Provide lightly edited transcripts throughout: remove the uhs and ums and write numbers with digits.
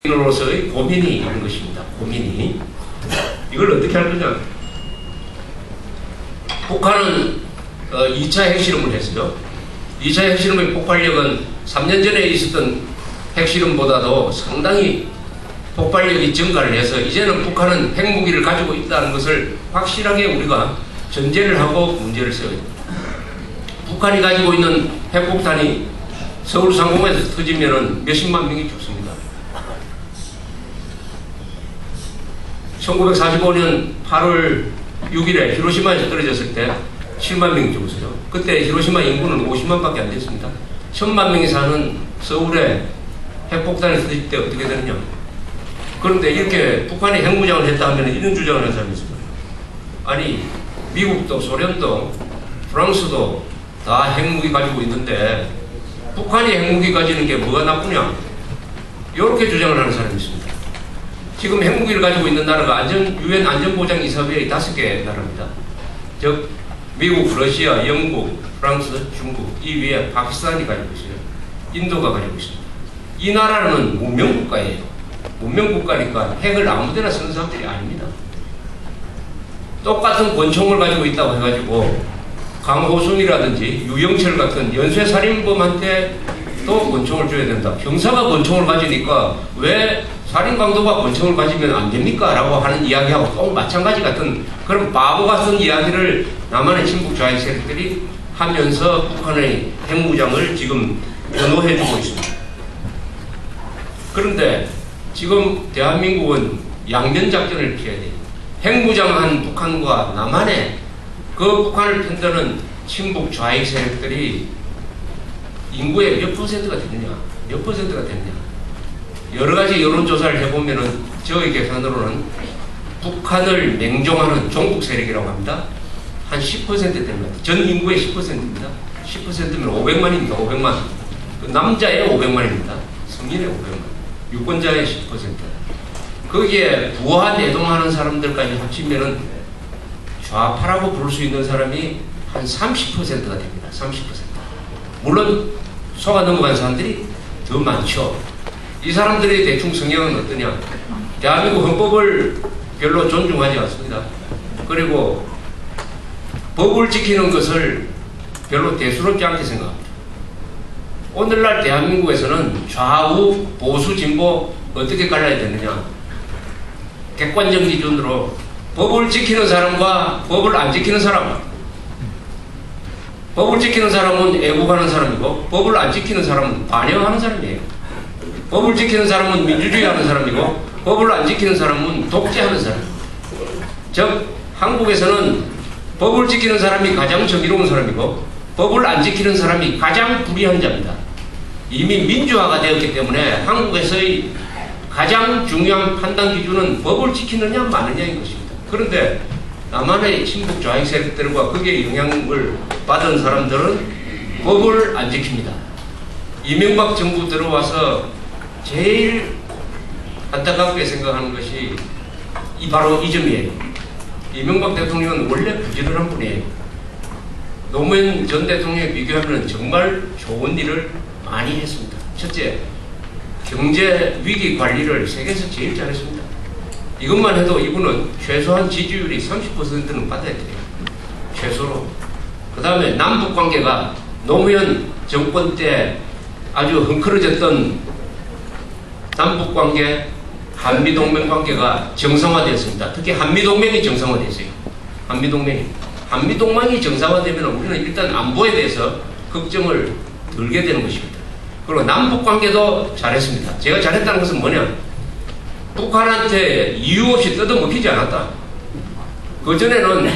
로서의 고민이 있는 것입니다. 고민이. 이걸 어떻게 할 거냐. 북한은 2차 핵실험을 했어요. 2차 핵실험의 폭발력은 3년 전에 있었던 핵실험보다도 상당히 폭발력이 증가를 해서 이제는 북한은 핵무기를 가지고 있다는 것을 확실하게 우리가 전제를 하고 문제를 세워야 됩니다. 북한이 가지고 있는 핵폭탄이 서울 상공에서 터지면 몇십만 명이 죽습니다. 1945년 8월 6일에 히로시마에서 떨어졌을 때 7만 명이 죽었어요. 그때 히로시마 인구는 50만 밖에 안 됐습니다. 1000만 명이 사는 서울에 핵폭탄이 터질 때 어떻게 되느냐. 그런데 이렇게 북한이 핵무장을 했다 하면 이런 주장을 하는 사람이 있습니다. 아니, 미국도 소련도 프랑스도 다 핵무기 가지고 있는데 북한이 핵무기 가지는 게 뭐가 나쁘냐. 이렇게 주장을 하는 사람이 있습니다. 지금 핵무기를 가지고 있는 나라가 유엔 안전보장이사회의 5개 나라입니다. 즉 미국, 러시아, 영국, 프랑스, 중국, 이 위에 파키스탄이 가지고 있어요. 인도가 가지고 있습니다. 이 나라는 문명국가예요. 문명국가니까 핵을 아무데나 쓰는 사람들이 아닙니다. 똑같은 권총을 가지고 있다고 해가지고 강호순이라든지 유영철 같은 연쇄살인범한테 또 권총을 줘야 된다. 형사가 권총을 가지니까 왜 살인강도가 권총을 가지면 안 됩니까? 라고 하는 이야기하고 또 마찬가지 같은 그런 바보 같은 이야기를 남한의 친북 좌익 세력들이 하면서 북한의 핵무장을 지금 변호해주고 있습니다. 그런데 지금 대한민국은 양면작전을 피해야 돼요. 핵무장한 북한과 남한의 그 북한을 편드는 친북 좌익 세력들이 인구의 몇 퍼센트가 되느냐, 몇 퍼센트가 되느냐. 여러 가지 여론조사를 해보면은 저의 계산으로는 북한을 맹종하는 종북 세력이라고 합니다. 한 10% 되는 것 같아요. 전 인구의 10%입니다. 10%면 500만입니다. 500만. 그 남자의 500만입니다. 성인의 500만. 유권자의 10%. 거기에 부하 내동하는 사람들까지 합치면은 좌파라고 부를 수 있는 사람이 한 30%가 됩니다. 30%. 물론 속아 넘어간 사람들이 더 많죠. 이 사람들의 대충 성향은 어떠냐. 대한민국 헌법을 별로 존중하지 않습니다. 그리고 법을 지키는 것을 별로 대수롭지 않게 생각합니다. 오늘날 대한민국에서는 좌우, 보수, 진보 어떻게 갈라야 되느냐. 객관적 기준으로 법을 지키는 사람과 법을 안 지키는 사람. 법을 지키는 사람은 애국하는 사람이고 법을 안 지키는 사람은 반영하는 사람이에요. 법을 지키는 사람은 민주주의 하는 사람이고 법을 안 지키는 사람은 독재하는 사람. 즉 한국에서는 법을 지키는 사람이 가장 정의로운 사람이고 법을 안 지키는 사람이 가장 불의한 자입니다. 이미 민주화가 되었기 때문에 한국에서의 가장 중요한 판단 기준은 법을 지키느냐 마느냐인 것입니다. 그런데 남한의 친북 좌익 세력들과 거기에 영향을 받은 사람들은 법을 안 지킵니다. 이명박 정부 들어와서 제일 안타깝게 생각하는 것이 바로 이 점이에요. 이명박 대통령은 원래 부지런한 분이에요. 노무현 전 대통령에 비교하면 정말 좋은 일을 많이 했습니다. 첫째, 경제 위기 관리를 세계에서 제일 잘했습니다. 이것만 해도 이분은 최소한 지지율이 30%는 받아야 돼요. 최소로. 그 다음에 남북 관계가 노무현 정권 때 아주 헝클어졌던 남북 관계, 한미동맹 관계가 정상화되었습니다. 특히 한미동맹이 정상화됐어요. 한미동맹이 정상화되면 우리는 일단 안보에 대해서 걱정을 덜게 되는 것입니다. 그리고 남북 관계도 잘했습니다. 제가 잘했다는 것은 뭐냐? 북한한테 이유 없이 뜯어먹히지 않았다. 그전에는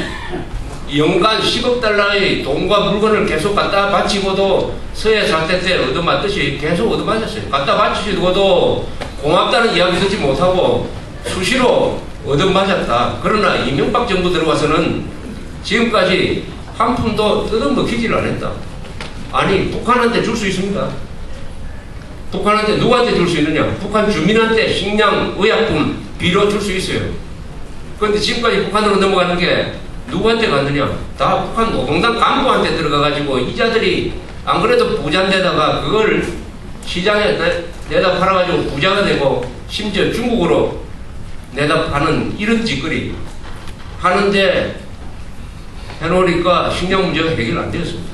연간 10억 달러의 돈과 물건을 계속 갖다 바치고도 서해 사태 때 얻어맞듯이 계속 얻어맞았어요. 갖다 바치고도 고맙다는 이야기 듣지 못하고 수시로 얻어맞았다. 그러나 이명박 정부 들어와서는 지금까지 한 푼도 뜯어먹히지를 않았다. 아니, 북한한테 줄 수 있습니다. 북한한테 누구한테 줄 수 있느냐? 북한 주민한테 식량, 의약품, 비료 줄 수 있어요. 그런데 지금까지 북한으로 넘어가는 게 누구한테 갔느냐? 다 북한 노동당 간부한테 들어가가지고 이자들이 안 그래도 부자인데다가 그걸 시장에 내다 팔아가지고 부자가 되고 심지어 중국으로 내다 파는 이런 짓거리 하는데 해놓으니까 식량 문제가 해결 안 되었습니다.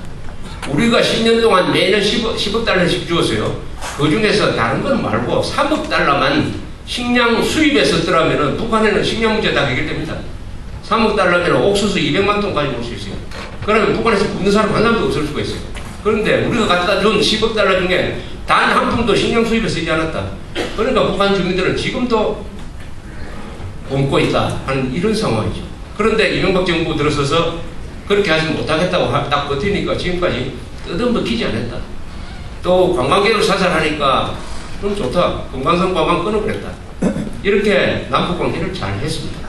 우리가 10년 동안 매년 10억 달러씩 주었어요. 그 중에서 다른 건 말고 3억 달러만 식량 수입에 썼더라면 북한에는 식량 문제 다 해결됩니다. 3억 달러면 옥수수 200만 톤까지 올 수 있어요. 그러면 북한에서 굶는 사람 한 사람도 없을 수가 있어요. 그런데 우리가 갖다 준 10억 달러 중에 단 한 푼도 식량 수입에 쓰지 않았다. 그러니까 북한 주민들은 지금도 굶고 있다 하는 이런 상황이죠. 그런데 이명박 정부 들어서서 그렇게 하지 못하겠다고 딱 버티니까 지금까지 뜯어먹히지 않았다. 또 관광객을 사살하니까 그럼 좋다. 금강산 관광 끊어버렸다. 이렇게 남북관계를 잘 했습니다.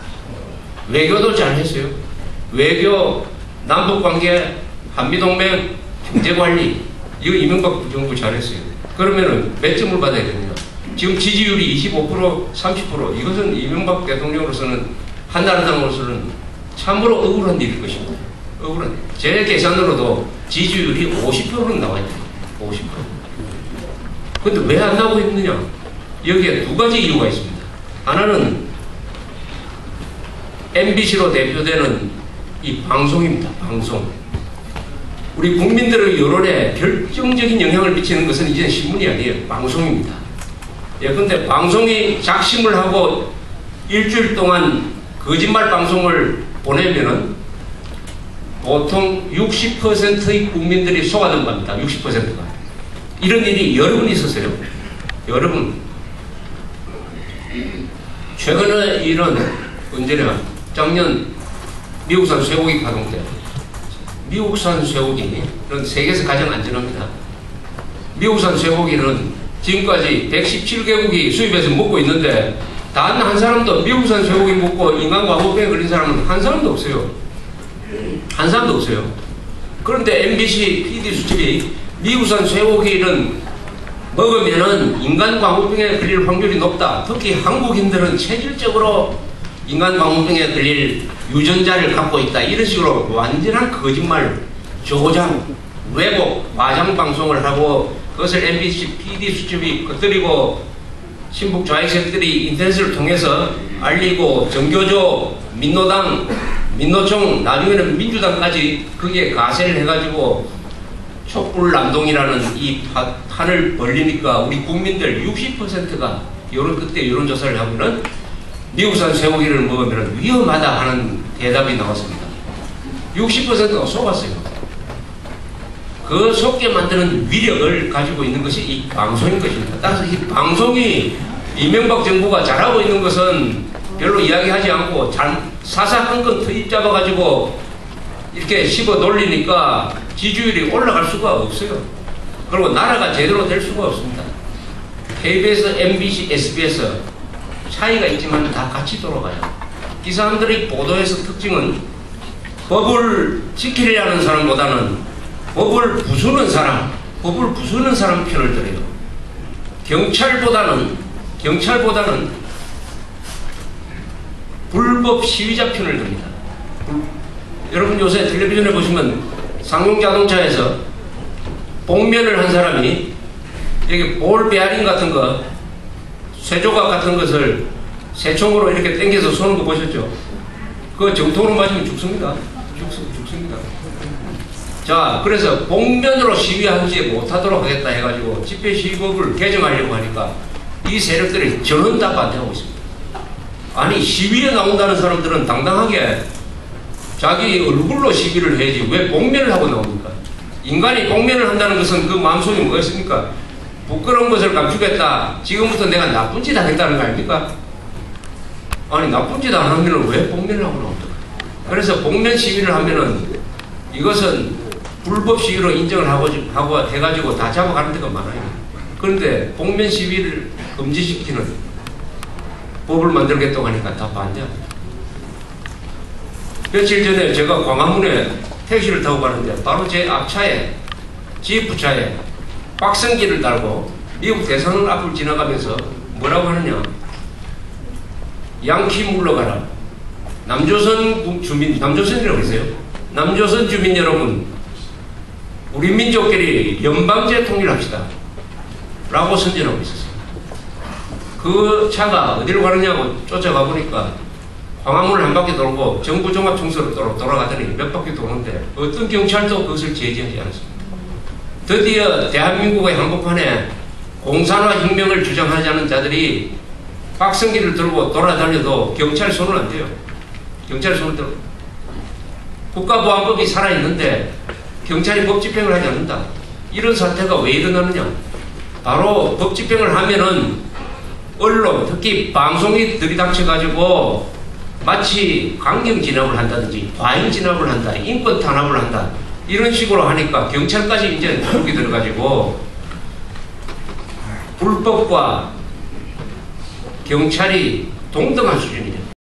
외교도 잘 했어요. 외교, 남북관계, 한미동맹, 경제관리 이거 이명박 정부 잘했어요. 그러면은 몇 점을 받아야 되느냐. 지금 지지율이 25%, 30% 이것은 이명박 대통령으로서는 한나라당으로서는 참으로 억울한 일일 것입니다. 억울한 일. 제 계산으로도 지지율이 50%는 나와야 돼요. 50%. 근데 왜 안 나오고 있느냐? 여기에 두 가지 이유가 있습니다. 하나는 MBC로 대표되는 이 방송입니다. 방송. 우리 국민들의 여론에 결정적인 영향을 미치는 것은 이제 신문이 아니에요. 방송입니다. 예컨대 방송이 작심을 하고 일주일 동안 거짓말 방송을 보내면은 보통 60%의 국민들이 속아 넘어갑니다. 60%가. 이런 일이 여러 번 있었어요. 여러 번. 최근에 일은 언제나 작년 미국산 쇠고기 가동 때 미국산 쇠고기 는 세계에서 가장 안전합니다. 미국산 쇠고기는 지금까지 117개국이 수입해서 먹고 있는데 단 한 사람도 미국산 쇠고기 먹고 인간과학병에 걸린 사람은 한 사람도 없어요. 한 사람도 없어요. 그런데 MBC PD 수첩이 미국산 쇠고기는 먹으면은 인간광우병에 걸릴 확률이 높다. 특히 한국인들은 체질적으로 인간광우병에 걸릴 유전자를 갖고 있다. 이런 식으로 완전한 거짓말, 조작, 왜곡, 과장 방송을 하고 그것을 MBC PD 수첩이 겉들이고 신북 좌익세력들이 인터넷을 통해서 알리고 정교조, 민노당, 민노총, 나중에는 민주당까지 거기에 가세를 해가지고 촛불남동이라는 이 판을 벌리니까 우리 국민들 60%가 그때 여론조사를 하면은 미국산 쇠고기를 먹으면 위험하다 하는 대답이 나왔습니다. 60%가 속았어요. 그 속게 만드는 위력을 가지고 있는 것이 이 방송인 것입니다. 따라서 이 방송이 이명박 정부가 잘하고 있는 것은 별로 이야기하지 않고 사사한 건 트입 잡아가지고 이렇게 씹어 돌리니까 지지율이 올라갈 수가 없어요. 그리고 나라가 제대로 될 수가 없습니다. KBS, MBC, SBS 차이가 있지만 다 같이 돌아가요. 이 사람들의 보도에서 특징은 법을 지키려는 사람보다는 법을 부수는 사람 편을 들어요. 경찰보다는 불법 시위자 편을 듭니다. 여러분 요새 텔레비전에 보시면 상용자동차에서 복면을 한 사람이 여기 볼 베어링 같은 거, 쇠조각 같은 것을 새총으로 이렇게 당겨서 쏘는 거 보셨죠? 그거 정통으로 맞으면 죽습니다. 죽습니다. 자, 그래서 복면으로 시위하지 못하도록 하겠다 해가지고 집회시위법을 개정하려고 하니까 이 세력들이 전원 다 반대하고 있습니다. 아니, 시위에 나온다는 사람들은 당당하게 자기 얼굴로 시위를 해야지 왜 복면을 하고 나옵니까? 인간이 복면을 한다는 것은 그 마음속에 뭐였습니까? 부끄러운 것을 감추겠다. 지금부터 내가 나쁜 짓 하겠다는 거 아닙니까? 아니, 나쁜 짓 안 하면 왜 복면을 하고 나옵니까? 그래서 복면 시위를 하면은 이것은 불법 시위로 인정을 하고 해가지고 다 잡아가는 데가 많아요. 그런데 복면 시위를 금지시키는 법을 만들겠다고 하니까 다 반대합니다. 며칠 전에 제가 광화문에 택시를 타고 가는데 바로 제 앞차에 지프차에 확성기를 달고 미국 대선을 앞을 지나가면서 뭐라고 하느냐, 양키 물러가라. 남조선 주민, 남조선이라고 했어요. 남조선 주민 여러분, 우리 민족끼리 연방제 통일합시다 라고 선전하고 있었어요. 그 차가 어디로 가느냐고 쫓아가 보니까 광화문을 한 바퀴 돌고 정부 종합청소로 돌아가더니 몇 바퀴 도는데 어떤 경찰도 그것을 제지하지 않았습니다. 드디어 대한민국의 한복판에 공산화 혁명을 주장하자는 자들이 박성기를 들고 돌아다녀도 경찰 손은 안 돼요. 경찰 손을 들고. 국가보안법이 살아있는데 경찰이 법 집행을 하지 않는다. 이런 사태가 왜 일어나느냐. 바로 법 집행을 하면은 언론, 특히 방송이 들이닥쳐가지고 마치 강경 진압을 한다든지 과잉 진압을 한다, 인권 탄압을 한다 이런 식으로 하니까 경찰까지 이제 속이 들어가지고 불법과 경찰이 동등한 수준이다.